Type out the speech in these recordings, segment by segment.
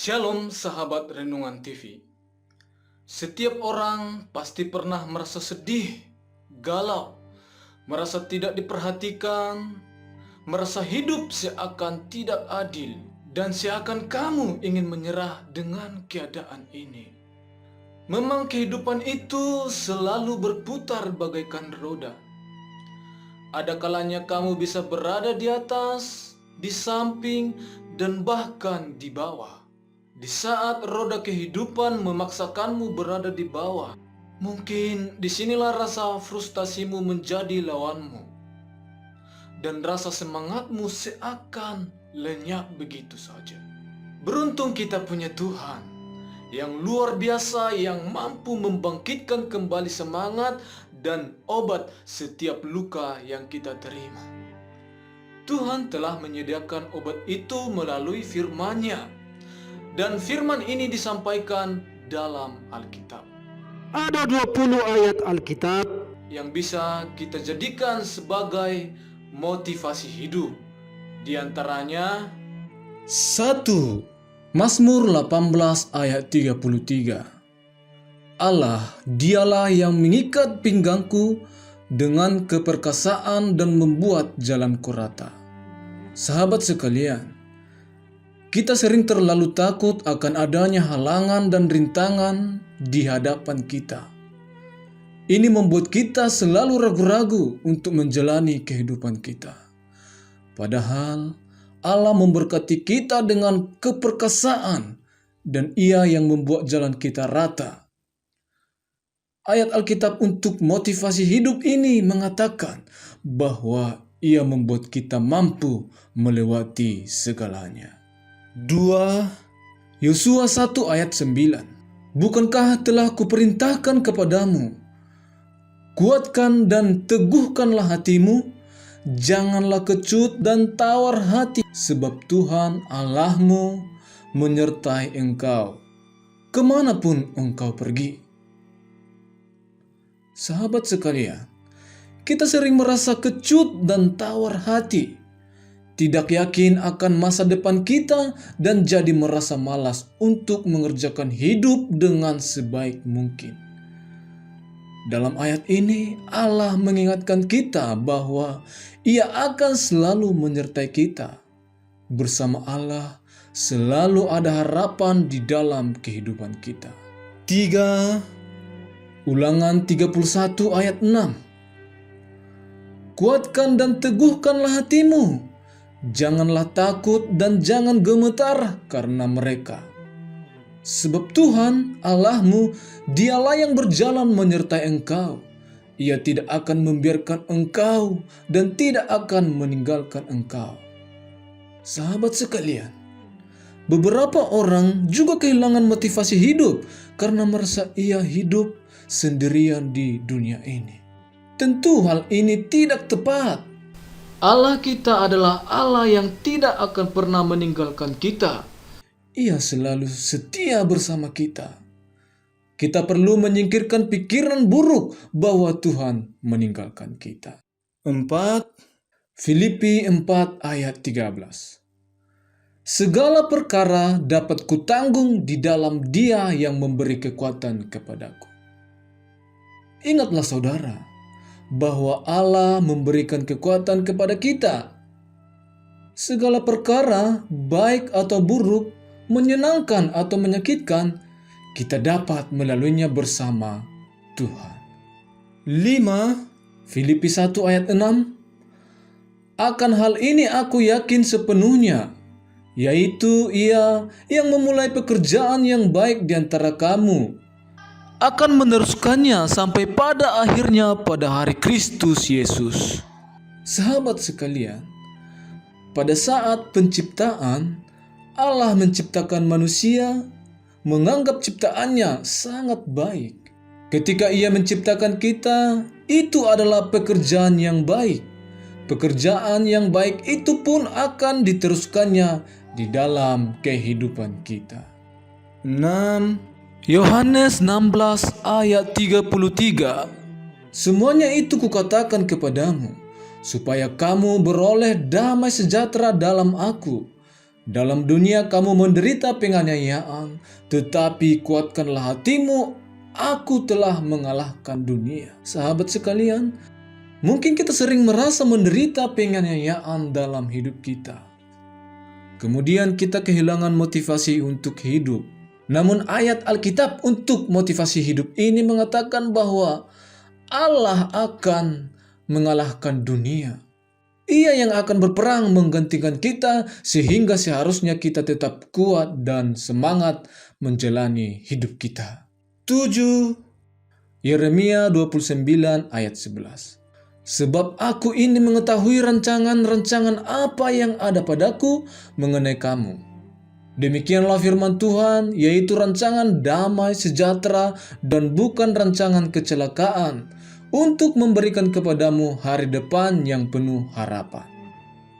Shalom sahabat Renungan TV. Setiap orang pasti pernah merasa sedih, galau, merasa tidak diperhatikan, merasa hidup seakan tidak adil, dan seakan kamu ingin menyerah dengan keadaan ini. Memang kehidupan itu selalu berputar bagaikan roda. Ada kalanya kamu bisa berada di atas, di samping, dan bahkan di bawah. Di saat roda kehidupan memaksakanmu berada di bawah, mungkin disinilah rasa frustasimu menjadi lawanmu. Dan rasa semangatmu seakan lenyap begitu saja. Beruntung kita punya Tuhan yang luar biasa, yang mampu membangkitkan kembali semangat dan obat setiap luka yang kita terima. Tuhan telah menyediakan obat itu melalui firman-Nya. Dan firman ini disampaikan dalam Alkitab. Ada 20 ayat Alkitab yang bisa kita jadikan sebagai motivasi hidup. Di antaranya 1. Mazmur 18 ayat 33. Allah, dialah yang mengikat pinggangku dengan keperkasaan dan membuat jalanku rata. Sahabat sekalian, kita sering terlalu takut akan adanya halangan dan rintangan di hadapan kita. Ini membuat kita selalu ragu-ragu untuk menjalani kehidupan kita. Padahal Allah memberkati kita dengan keperkasaan dan Ia yang membuat jalan kita rata. Ayat Alkitab untuk motivasi hidup ini mengatakan bahwa Ia membuat kita mampu melewati segalanya. 2. Yosua 1 ayat 9. Bukankah telah kuperintahkan kepadamu, kuatkan dan teguhkanlah hatimu, janganlah kecut dan tawar hati, sebab Tuhan Allahmu menyertai engkau kemanapun engkau pergi. Sahabat sekalian, kita sering merasa kecut dan tawar hati, tidak yakin akan masa depan kita, dan jadi merasa malas untuk mengerjakan hidup dengan sebaik mungkin. Dalam ayat ini, Allah mengingatkan kita bahwa Ia akan selalu menyertai kita. Bersama Allah, selalu ada harapan di dalam kehidupan kita. 3. Ulangan 31 ayat 6. Kuatkan dan teguhkanlah hatimu. Janganlah takut dan jangan gemetar karena mereka. Sebab Tuhan Allahmu, dialah yang berjalan menyertai engkau. Ia tidak akan membiarkan engkau dan tidak akan meninggalkan engkau. Sahabat sekalian, beberapa orang juga kehilangan motivasi hidup karena merasa ia hidup sendirian di dunia ini. Tentu hal ini tidak tepat. Allah kita adalah Allah yang tidak akan pernah meninggalkan kita. Ia selalu setia bersama kita. Kita perlu menyingkirkan pikiran buruk bahwa Tuhan meninggalkan kita. 4. Filipi 4 ayat 13. Segala perkara dapat kutanggung di dalam Dia yang memberi kekuatan kepadaku. Ingatlah saudara, bahwa Allah memberikan kekuatan kepada kita. Segala perkara, baik atau buruk, menyenangkan atau menyakitkan, kita dapat melaluinya bersama Tuhan. 5. Filipi 1 ayat 6. Akan hal ini aku yakin sepenuhnya, yaitu Ia yang memulai pekerjaan yang baik di antara kamu akan meneruskannya sampai pada akhirnya pada hari Kristus Yesus. Sahabat sekalian, pada saat penciptaan, Allah menciptakan manusia, menganggap ciptaannya sangat baik. Ketika Ia menciptakan kita, itu adalah pekerjaan yang baik. Pekerjaan yang baik itu pun akan diteruskannya di dalam kehidupan kita. 6. Yohanes 16 ayat 33. Semuanya itu kukatakan kepadamu, supaya kamu beroleh damai sejahtera dalam aku. Dalam dunia kamu menderita penganiayaan, tetapi kuatkanlah hatimu, aku telah mengalahkan dunia. Sahabat sekalian, mungkin kita sering merasa menderita penganiayaan dalam hidup kita. Kemudian kita kehilangan motivasi untuk hidup. Namun ayat Alkitab untuk motivasi hidup ini mengatakan bahwa Allah akan mengalahkan dunia. Ia yang akan berperang menggantikan kita sehingga seharusnya kita tetap kuat dan semangat menjalani hidup kita. 7. Yeremia 29 ayat 11. Sebab aku ini mengetahui rancangan-rancangan apa yang ada padaku mengenai kamu. Demikianlah firman Tuhan, yaitu rancangan damai sejahtera dan bukan rancangan kecelakaan, untuk memberikan kepadamu hari depan yang penuh harapan.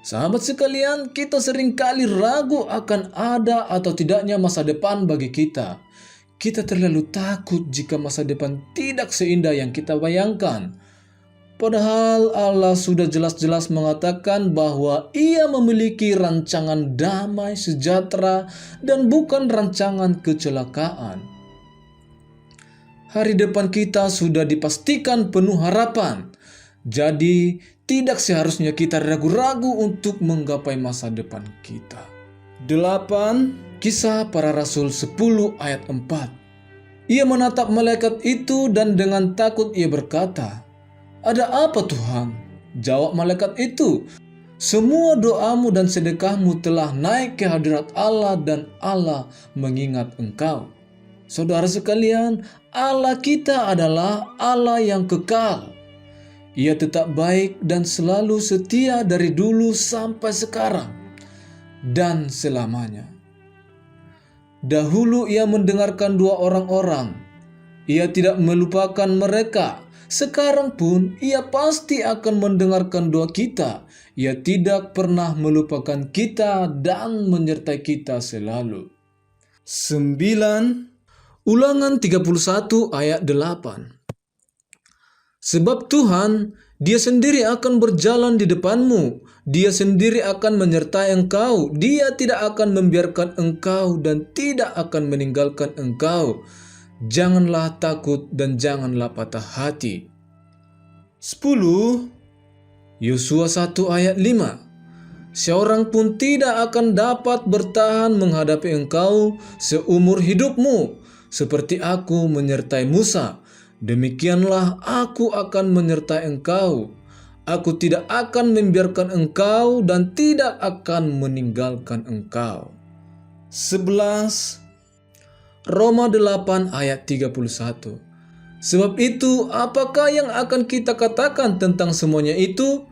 Sahabat sekalian, kita seringkali ragu akan ada atau tidaknya masa depan bagi kita. Kita terlalu takut jika masa depan tidak seindah yang kita bayangkan. Padahal Allah sudah jelas-jelas mengatakan bahwa Ia memiliki rancangan damai sejahtera dan bukan rancangan kecelakaan. Hari depan kita sudah dipastikan penuh harapan. Jadi tidak seharusnya kita ragu-ragu untuk menggapai masa depan kita. 8. Kisah Para Rasul 10 ayat 4. Ia menatap malaikat itu dan dengan takut ia berkata, "Ada apa Tuhan?" Jawab malaikat itu, "Semua doamu dan sedekahmu telah naik ke hadirat Allah dan Allah mengingat engkau." Saudara sekalian, Allah kita adalah Allah yang kekal. Ia tetap baik dan selalu setia dari dulu sampai sekarang dan selamanya. Dahulu ia mendengarkan dua orang-orang. Ia tidak melupakan mereka. Sekarang pun ia pasti akan mendengarkan doa kita. Ia tidak pernah melupakan kita dan menyertai kita selalu. 9. Ulangan 31 ayat 8. Sebab Tuhan, Dia sendiri akan berjalan di depanmu. Dia sendiri akan menyertai engkau. Dia tidak akan membiarkan engkau dan tidak akan meninggalkan engkau. Janganlah takut dan janganlah patah hati. 10. Yosua 1 ayat 5. Seorang pun tidak akan dapat bertahan menghadapi engkau seumur hidupmu. Seperti aku menyertai Musa, demikianlah aku akan menyertai engkau. Aku tidak akan membiarkan engkau dan tidak akan meninggalkan engkau. 11. Roma 8 ayat 31. Sebab itu, apakah yang akan kita katakan tentang semuanya itu?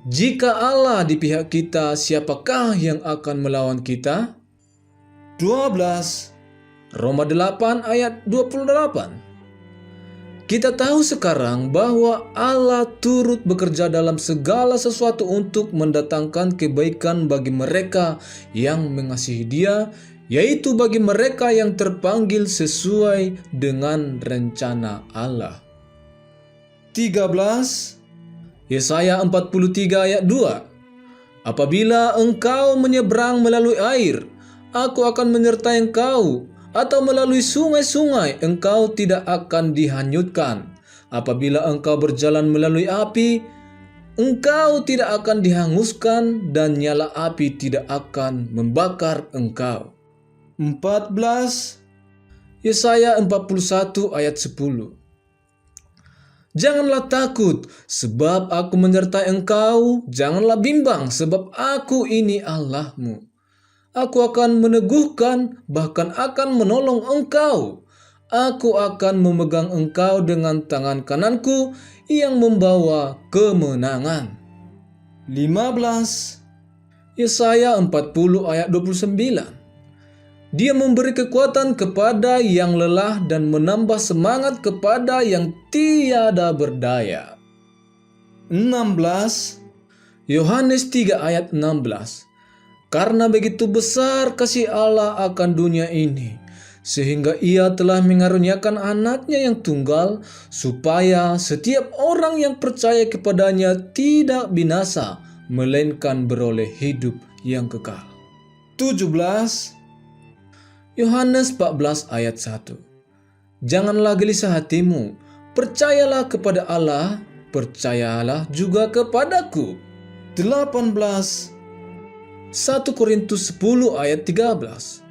Jika Allah di pihak kita, siapakah yang akan melawan kita? 12. Roma 8 ayat 28. Kita tahu sekarang bahwa Allah turut bekerja dalam segala sesuatu untuk mendatangkan kebaikan bagi mereka yang mengasihi Dia, yaitu bagi mereka yang terpanggil sesuai dengan rencana Allah. 13. Yesaya 43 ayat 2. Apabila engkau menyeberang melalui air, aku akan menyertai engkau. Atau melalui sungai-sungai, engkau tidak akan dihanyutkan. Apabila engkau berjalan melalui api, engkau tidak akan dihanguskan dan nyala api tidak akan membakar engkau. 14. Yesaya 41 ayat 10. Janganlah takut, sebab aku menyertai engkau. Janganlah bimbang, sebab aku ini Allahmu. Aku akan meneguhkan, bahkan akan menolong engkau. Aku akan memegang engkau dengan tangan kananku yang membawa kemenangan. 15. Yesaya 40 ayat 29. Dia memberi kekuatan kepada yang lelah dan menambah semangat kepada yang tiada berdaya. 16. Yohanes 3 ayat 16. Karena begitu besar kasih Allah akan dunia ini, sehingga Ia telah mengaruniakan anaknya yang tunggal, supaya setiap orang yang percaya kepadanya tidak binasa, melainkan beroleh hidup yang kekal. 17. Yohanes 14 ayat 1. Janganlah gelisah hatimu, percayalah kepada Allah, percayalah juga kepadaku. 18. 1 Korintus 10 ayat 13.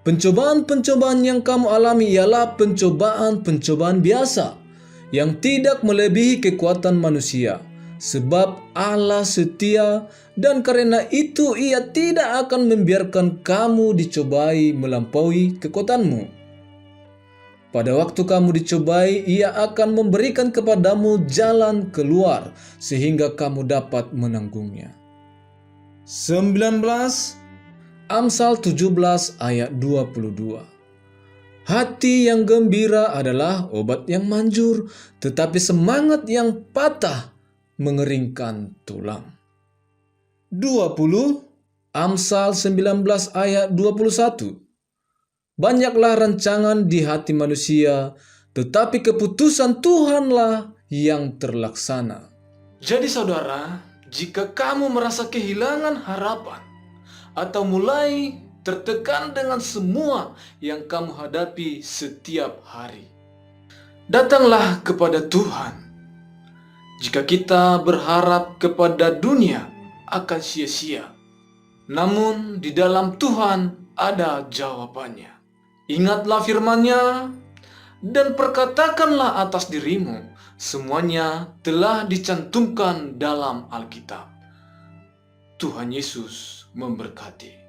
Pencobaan-pencobaan yang kamu alami ialah pencobaan-pencobaan biasa yang tidak melebihi kekuatan manusia, sebab Allah setia dan karena itu Ia tidak akan membiarkan kamu dicobai melampaui kekuatanmu. Pada waktu kamu dicobai, Ia akan memberikan kepadamu jalan keluar sehingga kamu dapat menanggungnya. 19. Amsal 17 ayat 22. Hati yang gembira adalah obat yang manjur, tetapi semangat yang patah mengeringkan tulang. 20. Amsal 19 ayat 21. Banyaklah rancangan di hati manusia, tetapi keputusan Tuhanlah yang terlaksana. Jadi saudara, jika kamu merasa kehilangan harapan atau mulai tertekan dengan semua yang kamu hadapi setiap hari, datanglah kepada Tuhan. Jika kita berharap kepada dunia akan sia-sia, namun di dalam Tuhan ada jawabannya. Ingatlah firman-Nya dan perkatakanlah atas dirimu, semuanya telah dicantumkan dalam Alkitab. Tuhan Yesus memberkati.